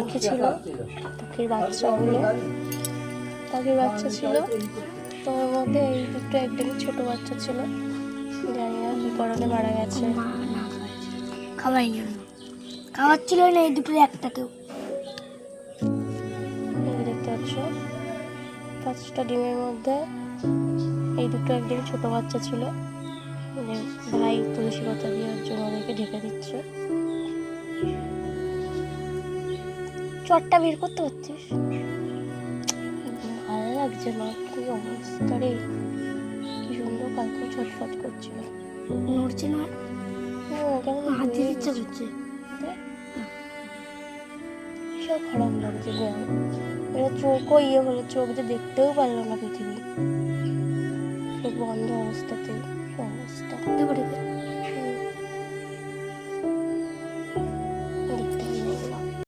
পাখি ছিল, পাখির বাচ্চাগুলো, পাখির বাচ্চা ছিল। তো ওর মধ্যে এই দুটো একদমই ছোট বাচ্চা ছিল, জানি না কি কারণে মারা গেছে। খাওয়াই না, খাওয়াচ্ছিল না এই দুটোর একটাকেও। দেখতে পাচ্ছ 5টা ডিমের মধ্যে এই দুটো একদমই ছোট বাচ্চা ছিল। ভাই তুলসী পাতা দেওয়ার জন্য ওদেরকে ঢেকে দিচ্ছে। চটটা বের করতে পারছিস? ভালো লাগছে না, কি অবস্থা রে, কি সুন্দর কালকে ছটফট করছিল, নড়ছে না, কেমন হাত দিতে ইচ্ছা করছে। সব খারাপ লাগছে জ্ঞান। এটা চোখও হলো, চোখ যে দেখতেও পারলো না পৃথিবী, চোখ বন্ধ অবস্থাতেই অবস্থা।